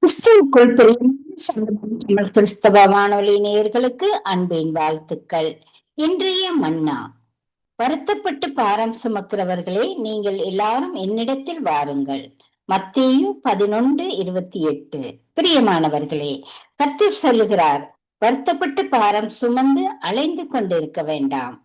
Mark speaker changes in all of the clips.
Speaker 1: கிறிஸ்துவுக்குள் பிரியமான சங்கமம் தமிழ் கிறிஸ்தவ வானொலி நேயர்களுக்கு அன்பின் வாழ்த்துக்கள். இன்றைய மன்னா. வருத்தப்பட்டு பாரம் சுமக்கிறவர்களே, நீங்கள் எல்லாரும் என்னிடத்தில் வாருங்கள். மத்தேயு 11:28. பிரியமானவர்களே, கர்த்தர் சொல்லுகிறார், வருத்தப்பட்டு பாரம் சுமந்து அலைந்து கொண்டிருக்க வேண்டாம்,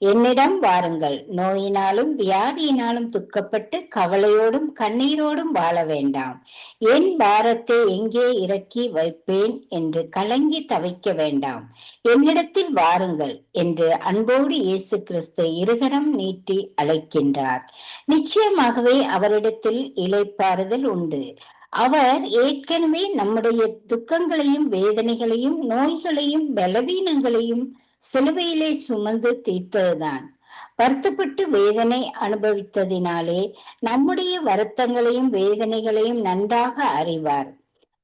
Speaker 1: என்னிடம் வாருங்கள். நோயினாலும் வியாதியினாலும் துக்கப்பட்டு கவலையோடும் கண்ணீரோடும் வாழ வேண்டாம். என் பாரத்தை எங்கே இறக்கி வைப்பேன் என்று கலங்கி தவிக்க வேண்டாம். என்னிடத்தில் வாருங்கள் என்று அன்போடு இயேசு கிறிஸ்து இருகரம் நீட்டி அழைக்கின்றார். நிச்சயமாகவே அவரிடத்தில் இளைப்பாறுதல் உண்டு. அவர் ஏற்கனவே நம்முடைய துக்கங்களையும் வேதனைகளையும் நோய்களையும் பலவீனங்களையும் சிலுவையிலே சுமந்து தீர்த்ததுதான். வருத்தப்பட்டு வேதனை அனுபவித்ததினாலே நம்முடைய வருத்தங்களையும் வேதனைகளையும் நன்றாக அறிவார்.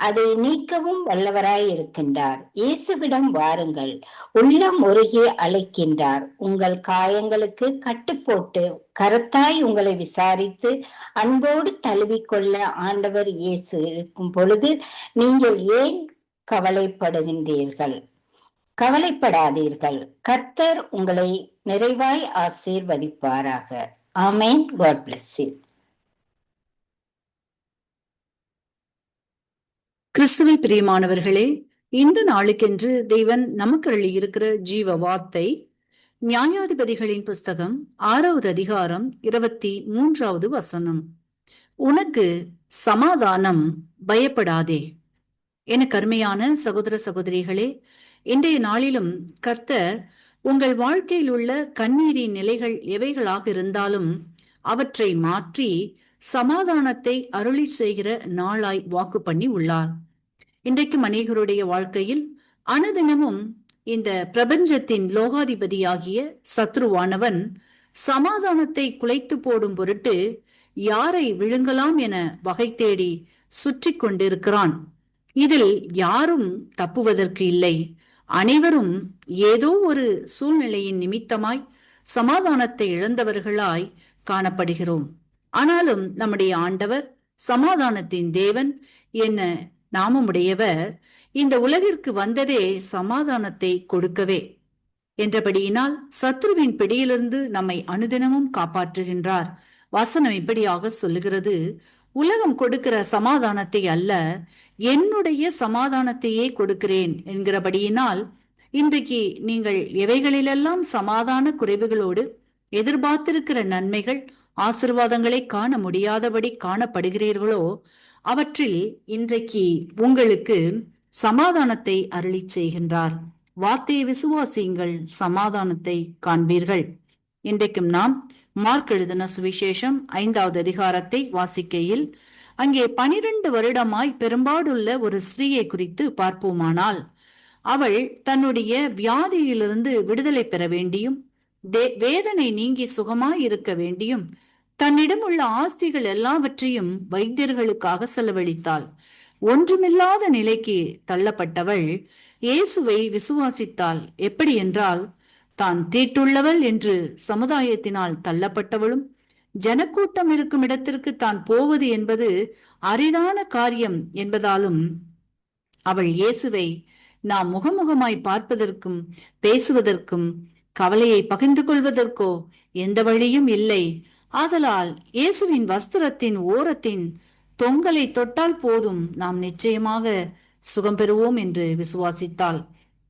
Speaker 1: அதை நீக்கவும் வல்லவராய் இருக்கின்றார். இயேசுவிடம் வாருங்கள். உள்ளம் உருகி அழைக்கின்றார். உங்கள் காயங்களுக்கு கட்டுப்போட்டு கருத்தாய் உங்களை விசாரித்து அன்போடு தழுவிக்கொள்ள ஆண்டவர் இயேசு இருக்கும் பொழுது நீங்கள் ஏன் கவலைப்படுகின்றீர்கள்? கவலைப்படாதீர்கள். கர்த்தர் உங்களை நிறைவாய் ஆசீர்வதிப்பாராக. ஆமென். God bless you.
Speaker 2: கிறிஸ்துவில் பிரியமானவர்களே, இந்த நாளுக்கென்று தேவன் நமக்கு அருளி இருக்கிற ஜீவ வார்த்தை நியாயாதிபதிகளின் புஸ்தகம் 6வது அதிகாரம் 23வது வசனம். உனக்கு சமாதானம், பயப்படாதே. எனக்கு அருமையான சகோதர சகோதரிகளே, இன்றைய நாளிலும் கர்த்தர் உங்கள் வாழ்க்கையில் உள்ள கண்ணீரின் நிலைகள் எவைகளாக இருந்தாலும் அவற்றை மாற்றி சமாதானத்தை அருளி செய்கிற நாளாய் வாக்கு பண்ணி உள்ளார். இன்றைக்கும் அநேகருடைய வாழ்க்கையில் அனுதினமும் இந்த பிரபஞ்சத்தின் லோகாதிபதியாகிய சத்ருவானவன் சமாதானத்தை குலைத்து போடும் பொருட்டு யாரை விழுங்கலாம் என வகை தேடி சுற்றி கொண்டிருக்கிறான். இதில் யாரும் தப்புவதற்கு இல்லை. அனைவரும் ஏதோ ஒரு சூழ்நிலையின் நிமித்தமாய் சமாதானத்தை இழந்தவர்களாய் காணப்படுகிறோம். ஆனாலும் நம்முடைய ஆண்டவர் சமாதானத்தின் தேவன் என்ன நாமமுடையவர் இந்த உலகிற்கு வந்ததே சமாதானத்தை கொடுக்கவே என்றபடியினால் சத்ருவின் பிடியிலிருந்து நம்மை அனுதினமும் காப்பாற்றுகின்றார். வசனம் இப்படியாக சொல்லுகிறது, உலகம் கொடுக்கிற சமாதானத்தை அல்ல, என்னுடைய சமாதானத்தையே கொடுக்கிறேன் என்கிறபடியினால் இன்றைக்கு நீங்கள் எவைகளிலெல்லாம் சமாதான குறைவுகளோடு எதிர்பார்த்திருக்கிற நன்மைகள் ஆசீர்வாதங்களை காண முடியாதபடி காணப்படுகிறீர்களோ அவற்றில் இன்றைக்கு உங்களுக்கு சமாதானத்தை அருளி செய்கின்றார். வார்த்தையை விசுவாசியுங்கள், சமாதானத்தை காண்பீர்கள். இன்றைக்கும் நாம் மார்க் எழுதின சுவிசேஷம் 5வது அதிகாரத்தை வாசிக்கையில் அங்கே 12 வருடமாய் பெரும்பாடுள்ள ஒரு ஸ்திரீயை குறித்து பார்ப்போமானால், அவள் தன்னுடைய வியாதியிலிருந்து விடுதலை பெற வேண்டியும் வேதனை நீங்கி சுகமாய் இருக்க வேண்டியும் தன்னிடம் உள்ள ஆஸ்திகள் எல்லாவற்றையும் வைத்தியர்களுக்காக செலவழித்தாள். ஒன்றுமில்லாத நிலைக்கு தள்ளப்பட்டவள் இயேசுவை விசுவாசித்தாள். எப்படி என்றால், தான் தீட்டுள்ளவள் என்று சமுதாயத்தினால் தள்ளப்பட்டவளும் ஜனக்கூட்டம் இருக்கும் இடத்திற்கு தான் போவது என்பது அரிதான காரியம் என்பதாலும் அவள் இயேசுவை நாம் முகமுகமாய் பார்ப்பதற்கும் பேசுவதற்கும் கவலையை பகிர்ந்து கொள்வதற்கோ எந்த வழியும் இல்லை. ஆதலால் இயேசுவின் வஸ்திரத்தின் ஓரத்தின் தொங்கலை தொட்டால் போதும், நாம் நிச்சயமாக சுகம் பெறுவோம் என்று விசுவாசித்தாள்.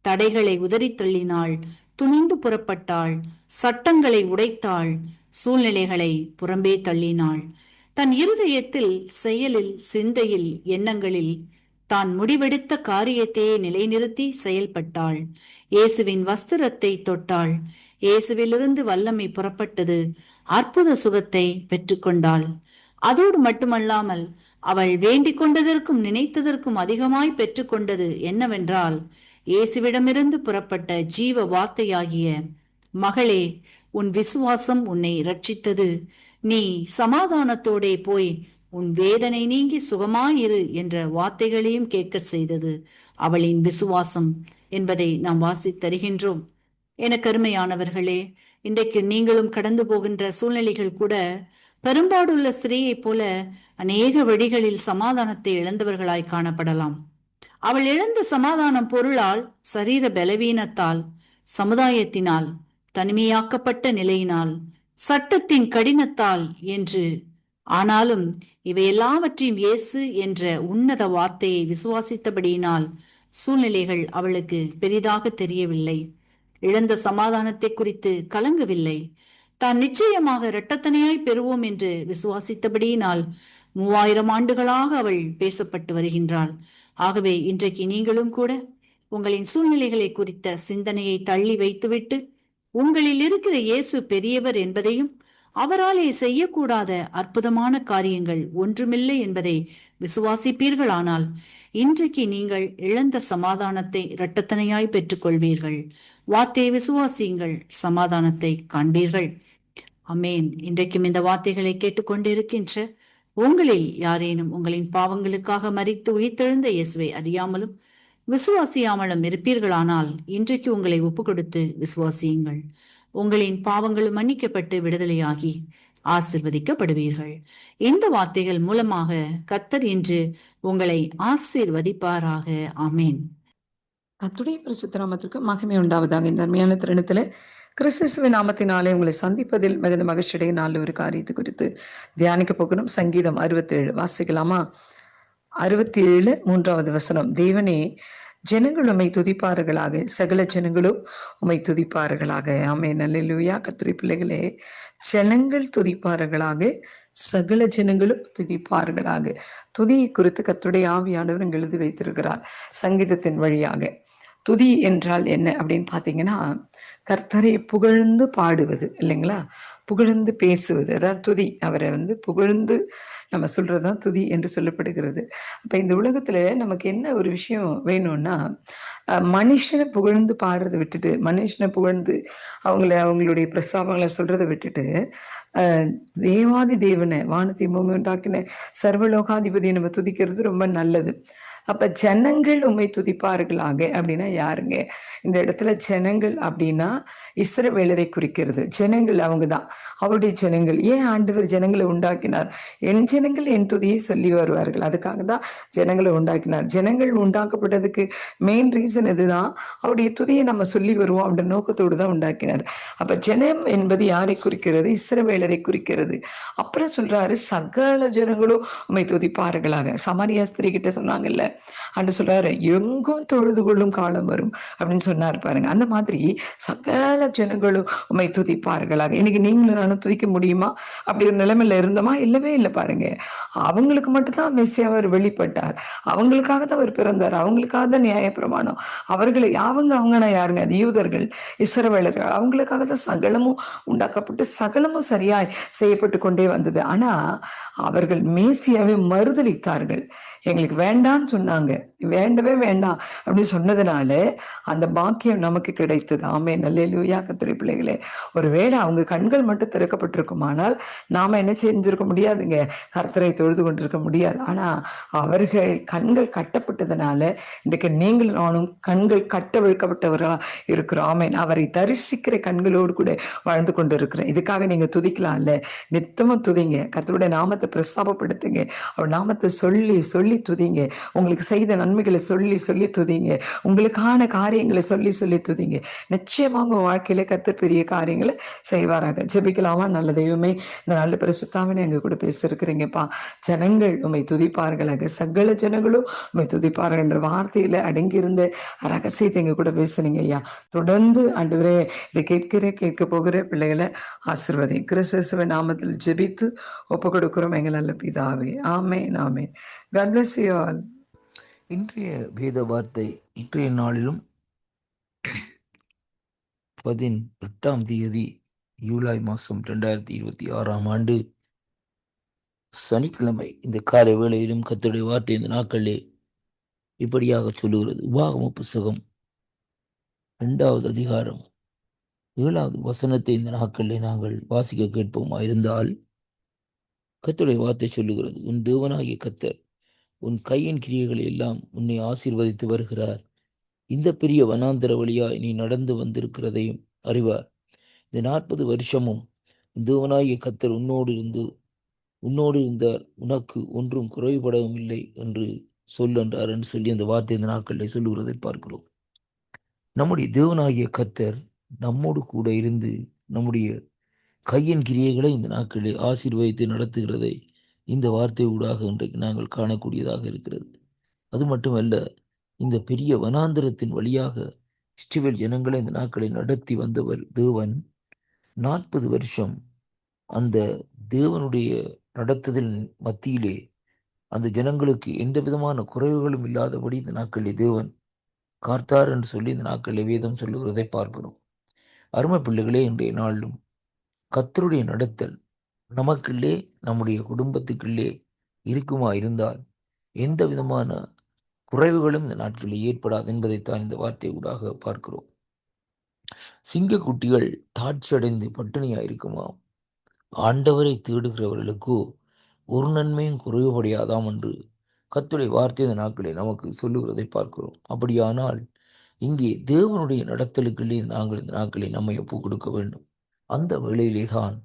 Speaker 2: தடைகளை உதறி தள்ளினாள், துணிந்து புறப்பட்டாள், சட்டங்களை உடைத்தாள், சூழ்நிலைகளை புறம்பே தள்ளினாள். தன் இருதயத்தில், செயலில், சிந்தையில், எண்ணங்களில் தான் முடிவெடுத்த காரியத்தையே நிலைநிறுத்தி செயல்பட்டாள். இயேசுவின் வஸ்திரத்தை தொட்டாள். இயேசுவிலிருந்து வல்லமை புறப்பட்டது. அற்புத சுகத்தை பெற்றுக்கொண்டாள். அதோடு மட்டுமல்லாமல் அவள் வேண்டிக் கொண்டதற்கும் நினைத்ததற்கும் அதிகமாய் பெற்றுக்கொண்டது என்னவென்றால், இயேசுவிடமிருந்து புறப்பட்ட ஜீவ வார்த்தையாகிய, மகளே, உன் விசுவாசம் உன்னை ரட்சித்தது, நீ சமாதானத்தோடே போய் உன் வேதனை நீங்கி சுகமாயிரு என்ற வார்த்தைகளையும் கேட்க செய்தது அவளின் விசுவாசம் என்பதை நாம் வாசித்தருகின்றோம். எனக்கு அருமையானவர்களே, இன்றைக்கு நீங்களும் கடந்து போகின்ற சூழ்நிலைகள் கூட பெரும்பாடுள்ள ஸ்திரீயைப் போல அநேக வழிகளில் சமாதானத்தை இழந்தவர்களாய் காணப்படலாம். அவள் இழந்த சமாதானம் பொருளால், சரீர பலவீனத்தால், சமுதாயத்தினால், தனிமையாக்கப்பட்ட நிலையினால், சட்டத்தின் கடினத்தால் என்று. ஆனாலும் இவை எல்லாவற்றையும் இயேசு என்ற உன்னத வார்த்தையை விசுவாசித்தபடியினால் சூழ்நிலைகள் அவளுக்கு பெரிதாக தெரியவில்லை. இழந்த சமாதானத்தை குறித்து கலங்கவில்லை. தான் நிச்சயமாக இரட்டத்தனையாய் பெறுவோம் என்று விசுவாசித்தபடியினால் 3000 ஆண்டுகளாக அவள் பேசப்பட்டு வருகின்றாள். ஆகவே இன்றைக்கு நீங்களும் கூட உங்களின் சூழ்நிலைகளை குறித்த சிந்தனையை தள்ளி வைத்துவிட்டு உங்களில் இருக்கிற இயேசு பெரியவர் என்பதையும் அவராலே செய்யக்கூடாத அற்புதமான காரியங்கள் ஒன்றுமில்லை என்பதை விசுவாசிப்பீர்களானால் இன்றைக்கு நீங்கள் இழந்த சமாதானத்தை இரட்டத்தனையாய் பெற்றுக்கொள்வீர்கள். வார்த்தையை விசுவாசியுங்கள், சமாதானத்தை காண்பீர்கள். அமேன். இன்றைக்கும் இந்த வார்த்தைகளை கேட்டுக்கொண்டிருக்கின்ற உங்களில் யாரேனும் உங்களின் பாவங்களுக்காக மரித்து உயிர்த்தெழுந்த இயேசுவை அறியாமலும் விசுவாசியாமலும் இருப்பீர்களானால் இன்றைக்கு உங்களை ஒப்பு கொடுத்து விசுவாசியுங்கள். உங்களின் பாவங்களும் மன்னிக்கப்பட்டு விடுதலையாகி ஆசிர்வதிக்கப்படுவீர்கள். இந்த வார்த்தைகள் மூலமாக கர்த்தர் இன்று உங்களை ஆசீர்வதிப்பாராக. ஆமேன்.
Speaker 3: கர்த்தருடைய பரிசுத்த நாமத்திற்கு மகிமை உண்டாவதாக. இந்த அருமையான தருணத்துல கிறிஸ்துவின் நாமத்தினாலே உங்களை சந்திப்பதில் மிகுந்த மகிழ்ச்சியுடைய நாள் ஒரு காரியத்தை குறித்து தியானிக்க போகிறோம். சங்கீதம் 67 வாசிக்கலாமா? 67 3வது வசனம். தேவனே, ஜனங்கள் உம்மை துதிப்பார்களாக, சகல ஜனங்களும் உம்மை துதிப்பார்களாக. ஆமென். அல்லேலூயா. கர்த்தருடைய பிள்ளைகளே, ஜனங்கள் துதிப்பார்களாக, சகல ஜனங்களும் துதிப்பார்களாக. துதியை குறித்து கர்த்தருடைய ஆவியானவர் இங்கு எழுதி வைத்திருக்கிறார் சங்கீதத்தின் வழியாக. துதி என்றால் என்ன அப்படின்னு பார்த்தீங்கன்னா, கர்த்தரை புகழ்ந்து பாடுவது இல்லைங்களா, புகழ்ந்து பேசுவது, அதான் துதி. அவரை புகழ்ந்து நம்ம சொல்றதுதான் துதி என்று சொல்லப்படுகிறது. அப்ப இந்த உலகத்துல நமக்கு என்ன ஒரு விஷயம் வேணும்னா, மனுஷனை புகழ்ந்து பாடுறதை விட்டுட்டு, மனுஷனை புகழ்ந்து அவங்களுடைய பிரஸ்தாபங்களை சொல்றதை விட்டுட்டு, தேவாதி தேவனை, வானத்தை பூமி உண்டாக்கின சர்வலோகாதிபதியை நம்ம துதிக்கிறது ரொம்ப நல்லது. அப்ப ஜனங்கள் உம்மை துதிப்பார்களாக அப்படின்னா யாருங்க? இந்த இடத்துல ஜனங்கள் அப்படின்னா இஸ்ரவேலரை குறிக்கிறது. ஜனங்கள் அவங்கதான், அவருடைய ஜனங்கள். ஏன் ஆண்டவர் ஜனங்களை உண்டாக்கினார்? என் ஜனங்கள் என் துதியை சொல்லி வருவார்கள். அதுக்காக தான் ஜனங்களை உண்டாக்கினார். ஜனங்கள் உண்டாக்கப்பட்டதுக்கு மெயின் ரீசன் இதுதான், அவருடைய துதியை நம்ம சொல்லி வருவோம் அப்படின்ற நோக்கத்தோடு தான் உண்டாக்கினார். அப்ப ஜனம் என்பது யாரை குறிக்கிறது? இஸ்ரவேலரை குறிக்கிறது. அப்புறம் சொல்றாரு, சகல ஜனங்களும் உம்மை துதிப்பார்களாக. சமாரியா ஸ்திரீ கிட்ட சொன்னாங்கல்ல, அன்று சொல்றாரு, எங்கும் தொழுது கொள்ளும் காலம் வரும் அப்படின்னு சொன்னார் பாருங்க. அந்த மாதிரி சகல ஜனங்களும் உம்மை துதிப்பார்களாக. இன்னைக்கு நீங்களும் நானும் துதிக்க முடியுமா? அப்படி ஒரு நிலைமையில இருந்தோமா? இல்லவே இல்லை. பாருங்க, அவங்களுக்கு மட்டும்தான் மெஸ்ஸியா அவர் வெளிப்பட்டார், அவங்களுக்காக தான் அவர் பிறந்தார், அவங்களுக்காக தான் நியாயப்பிரமாணம். அவங்கன்னா யாருங்க? அது யூதர்கள், இஸ்ரவேலர்கள். அவங்களுக்காக தான் சகலமும் உண்டாக்கப்பட்டு சகலமும் சரியாய் செய்யப்பட்டு கொண்டே வந்தது. ஆனா அவர்கள் மேசியாவை மறுதலித்தார்கள். எங்களுக்கு வேண்டான்னு சொன்னாங்க, வேண்டவே வேண்டாம் அப்படின்னு சொன்னதுனால அந்த பாக்கியம் நமக்கு கிடைத்தது. ஆமென். அல்லேலூயா. கர்த்தருடைய பிள்ளைகளே, ஒருவேளை அவங்க கண்கள் மட்டும் திறக்கப்பட்டிருக்குமானால் நாம என்ன செஞ்சிருக்க முடியாதுங்க, கர்த்தரை தொழுது கொண்டிருக்க முடியாது. ஆனா அவர்கள் கண்கள் கட்டப்பட்டதுனால இன்றைக்கு நீங்கள் நானும் கண்கள் கட்ட விழுக்கப்பட்டவர்களா இருக்கிறோம். ஆமென். அவரை தரிசிக்கிற கண்களோடு கூட வாழ்ந்து கொண்டு இருக்கிறேன். இதுக்காக நீங்க துதிக்கலாம்ல, நித்தமும் துதிங்க, கர்த்தருடைய நாமத்தை பிரஸ்தாபப்படுத்துங்க, அவர் நாமத்தை சொல்லி சொல்லி துதிங்க, உங்களுக்கு செய்த நன்மைகளை சொல்லி சொல்லி துதிங்க, உங்களுக்கான காரியங்களை சொல்லி சொல்லி துதிங்க. நிச்சயமாக வாழ்க்கையில கர்த்தர் பெரிய காரியங்களை செய்வாராக. ஜெபிக்கலாமா? நல்ல தெய்வமே, இந்த நல்ல பரிசுத்தாவினை எங்க கூட பேசிருக்கிறீங்கப்பா. ஜனங்கள் உம்மை துதிப்பார்களாக, சகல ஜனங்களும் உம்மை துதிப்பார்கள் என்ற வார்த்தையில அடங்கியிருந்த ரகசியத்தை எங்க கூட பேசுனீங்க ஐயா. தொடர்ந்து ஆண்டவரே இதை கேட்க போகிற பிள்ளைகளை ஆசீர்வதி. கிறிஸ்துவின் நாமத்தில் ஜெபித்து ஒப்பு கொடுக்கிறோம் எங்கள் நல்ல பிதாவே. ஆமென். ஆமென். God bless you all.
Speaker 4: இன்றைய வேத வார்த்தை இன்றைய நாளிலும் 18ஆம் தேதி ஜூலை மாதம் 2026ஆம் ஆண்டு சனிக்கிழமை இந்த காலை வேளையிலும் கர்த்தருடைய வார்த்தை இந்த நாட்களிலே இப்படியாக சொல்லுகிறது. உபாகம புஸ்தகம் 2வது அதிகாரம் 7வது வசனத்தை இந்த நாட்களிலே நாங்கள் வாசிக்க கேட்போமா இருந்தால், கர்த்தருடைய வார்த்தை சொல்லுகிறது, உன் தேவனாகிய கர்த்தர் உன் கையின் கிரியைகளை எல்லாம் உன்னை ஆசீர்வதித்து வருகிறார். இந்த பெரிய வனாந்தர வழியாய் நீ நடந்து வந்திருக்கிறதையும் அறிவார். இந்த 40 வருஷமும் தேவனாகிய கர்த்தர் உன்னோடு இருந்து உன்னோடு இருந்தார், உனக்கு ஒன்றும் குறைபடவும் இல்லை என்று என்றார் என்று சொல்லி அந்த வார்த்தை இந்த நாட்களில் சொல்லுகிறதை பார்க்கிறோம். நம்முடைய தேவனாகிய கர்த்தர் நம்மோடு கூட இருந்து நம்முடைய கையின் கிரியைகளை இந்த நாட்களில் ஆசீர்வதித்து நடத்துகிறதை இந்த வார்த்தை ஊடாக இன்றைக்கு நாங்கள் காணக்கூடியதாக இருக்கிறது. அது மட்டுமல்ல, இந்த பெரிய வனாந்திரத்தின் வழியாக இஸ்ரவேல் ஜனங்களை இந்த நாட்களை நடத்தி வந்தவர் தேவன் 40 வருஷம் அந்த தேவனுடைய நடத்துதல் மத்தியிலே அந்த ஜனங்களுக்கு எந்த விதமான குறைவுகளும் இல்லாதபடி இந்த நாட்களில் தேவன் காத்தார் என்று சொல்லி இந்த நாட்களில் வேதம் சொல்லுகிறதை பார்க்கிறோம். அருமை பிள்ளைகளே, இன்றைய நாளிலும் கர்த்தருடைய நடத்தல் நமக்குள்ளே நம்முடைய குடும்பத்துக்குள்ளே இருக்குமா இருந்தால் எந்த விதமான குறைவுகளும் இந்த நாட்களில் ஏற்படாது என்பதைத்தான் இந்த வார்த்தை ஊடாக பார்க்கிறோம். சிங்கக்குட்டிகள் தாட்சி அடைந்து பட்டினியாக இருக்குமா? ஆண்டவரை தேடுகிறவர்களுக்கோ ஒரு நன்மையும் குறைவுபடியாதாம் என்று கர்த்தருடைய வார்த்தை இந்த நாட்களில் நமக்கு சொல்லுகிறதை பார்க்கிறோம். அப்படியானால் இங்கே தேவனுடைய நடத்தலுக்குள்ளே நாங்கள் இந்த நாட்களில் நம்மை ஒப்புக் கொடுக்க வேண்டும். அந்த வேளையிலே தான்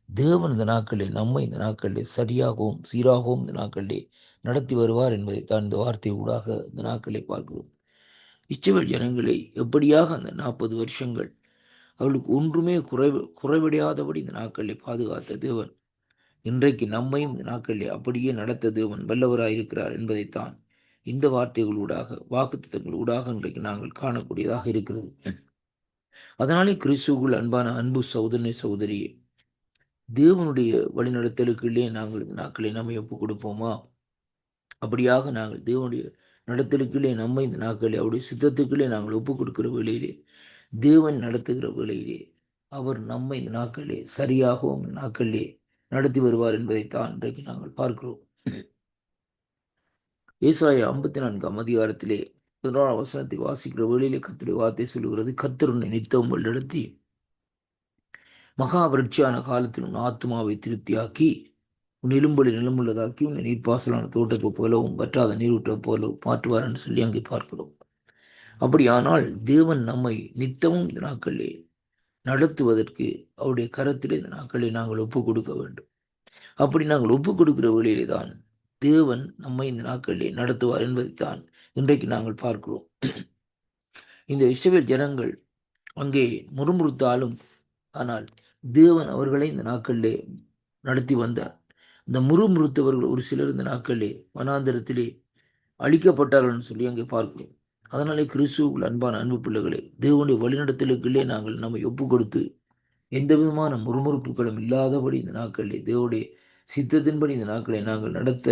Speaker 4: தேவன் இந்த நாட்களில் நம்மை இந்த நாட்களில் சரியாகவும் சீராகவும் இந்த நாட்களிலே நடத்தி வருவார் என்பதைத்தான் இந்த வார்த்தை ஊடாக இந்த நாட்களை பார்க்கிறோம். இஸ்ரவேல் ஜனங்களை எப்படியாக அந்த 40 வருஷங்கள் அவளுக்கு ஒன்றுமே குறைவடையாதபடி இந்த நாட்களில் பாதுகாத்த தேவன் இன்றைக்கு நம்மையும் இந்த நாட்களிலே அப்படியே நடத்த தேவன் வல்லவராயிருக்கிறார் என்பதைத்தான் இந்த வார்த்தைகளூடாக வாக்குத்தத்தங்களூடாக இன்றைக்கு நாங்கள் காணக்கூடியதாக இருக்கிறது. அதனாலே கிறிஸ்துவுக்குள் அன்பான அன்பு சகோதரனே சகோதரியே, தேவனுடைய வழிநடத்தலுக்குள்ளே நாங்கள் இந்த நாட்களை நம்மை ஒப்புக் கொடுப்போமா? அப்படியாக நாங்கள் தேவனுடைய நடத்தலுக்குள்ளே நம்மை இந்த நாட்களை அவருடைய சித்தத்துக்குள்ளே நாங்கள் ஒப்புக் கொடுக்கிற வேளையிலே, தேவன் நடத்துகிற வேளையிலே அவர் நம்மை இந்த நாட்களிலே சரியாகவும் இந்த நாட்களிலே நடத்தி வருவார் என்பதைத்தான் இன்றைக்கு நாங்கள் பார்க்கிறோம். ஏசாயா 54 அதிகாரத்திலே 11 வசனத்தை வாசிக்கிற வேளையிலே கர்த்தருடைய வார்த்தை சொல்லுகிறது, கர்த்தர் உன்னை நித்தம் வழிநடத்தி மகாவிருட்சியான காலத்தில் உன் ஆத்மாவை திருப்தியாக்கி உன் எலும்படி நிலமுள்ளதாக்கி உன்னை நீர்ப்பாசலான தோட்டத்தை போலவும் வற்றாத நீரூற்றை போலவும் மாற்றுவார் என்று சொல்லி அங்கே பார்க்கிறோம். அப்படியானால் தேவன் நம்மை நித்தமும் இந்த நாட்களிலே நடத்துவதற்கு அவருடைய கரத்திலே இந்த நாட்களை நாங்கள் ஒப்புக் கொடுக்க வேண்டும். அப்படி நாங்கள் ஒப்புக் கொடுக்கிற வழியிலே தான் தேவன் நம்மை இந்த நாட்களிலே நடத்துவார் என்பதைத்தான் இன்றைக்கு நாங்கள் பார்க்கிறோம். இந்த இஸ்ரவேல் ஜனங்கள் அங்கே முறுமுறுத்தாலும் ஆனால் தேவன் அவர்களை இந்த நாட்களிலே நடத்தி வந்தார். இந்த முறுமுறுத்தவர்கள் ஒரு சிலர் இந்த நாட்களிலே வனாந்திரத்திலே அழிக்கப்பட்டார்கள் சொல்லி அங்கே பார்க்கிறோம். அதனாலே கிறிஸ்துவுக்குள் அன்பான அன்பு பிள்ளைகளே, தேவனுடைய வழிநடத்தலுக்குள்ளே நாங்கள் நம்மை ஒப்பு கொடுத்து எந்த விதமான முறுமுறுப்புகளும் இல்லாதபடி இந்த நாட்களிலே தேவனுடைய சித்தத்தின்படி இந்த நாட்களை நாங்கள் நடத்த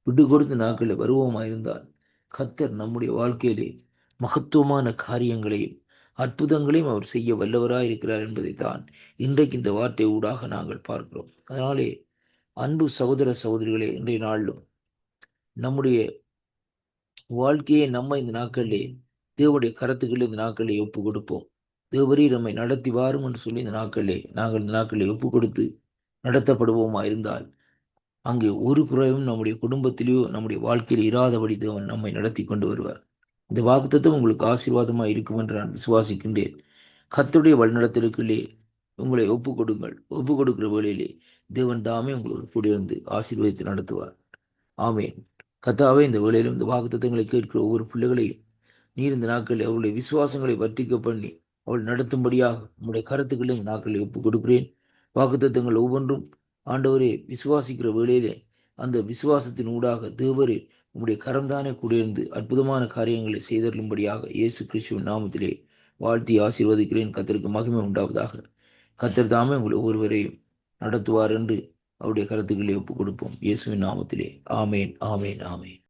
Speaker 4: விட்டு கொடுத்த நாட்களில் வருவோமாயிருந்தால் கர்த்தர் நம்முடைய வாழ்க்கையிலே மகத்துவமான காரியங்களையும் அற்புதங்களையும் அவர் செய்ய வல்லவராயிருக்கிறார் என்பதைத்தான் இன்றைக்கு இந்த வார்த்தை ஊடாக நாங்கள் பார்க்கிறோம். அதனாலே அன்பு சகோதர சகோதரிகளே, இன்றைய நாளிலும் நம்முடைய வாழ்க்கையை நம்ம இந்த நாட்களிலே தேவனுடைய கரத்துக்களில் இந்த நாட்களை ஒப்பு கொடுப்போம். தேவரீ நம்மை நடத்தி வாரும் என்று சொல்லி இந்த நாட்களிலே நாங்கள் இந்த நாட்களை ஒப்பு கொடுத்து நடத்தப்படுவோமா இருந்தால் அங்கே ஒரு குறைவும் நம்முடைய குடும்பத்திலேயோ நம்முடைய வாழ்க்கையில் இராதபடி தேவன் நம்மை நடத்தி கொண்டு வருவார். இந்த வாக்குத்தத்தம் உங்களுக்கு ஆசீர்வாதமாக இருக்கும் என்று நான் விசுவாசிக்கின்றேன். கர்த்தருடைய வழிநடத்தலுக்குள்ளே உங்களை ஒப்பு கொடுங்கள். ஒப்பு கொடுக்கிற வேளையிலே தேவன் தாமே உங்களுக்கு கூடியிருந்து ஆசீர்வதித்து நடத்துவார். ஆமேன். கர்த்தாவே, இந்த வேளையிலும் இந்த வாக்குத்தத்தங்களை கேட்கிற ஒவ்வொரு பிள்ளைகளையும் நீர் இந்த நாட்களில் அவருடைய விசுவாசங்களை வர்த்திக்க பண்ணி அவள் நடத்தும்படியாக உங்களுடைய கருத்துக்களை இந்த நாட்களை ஒப்புக் கொடுக்கிறேன். வாக்குத்தத்தங்கள் ஒவ்வொன்றும் ஆண்டவரே விசுவாசிக்கிற வேளையிலே அந்த விசுவாசத்தின் ஊடாக தேவரே உங்களுடைய கரம்தானே கூடியிருந்து அற்புதமான காரியங்களை செய்தருளும்படியாக இயேசு கிறிஸ்துவின் நாமத்திலே வாழ்த்தி ஆசீர்வதிக்கிறேன். கர்த்தருக்கு மகிமை உண்டாவதாக. கர்த்தர் தாமே உங்களை ஒருவரையும் நடத்துவார் என்று அவருடைய கருத்துக்களை ஒப்புக் கொடுப்போம். இயேசுவின் நாமத்திலே ஆமேன், ஆமேன், ஆமேன்.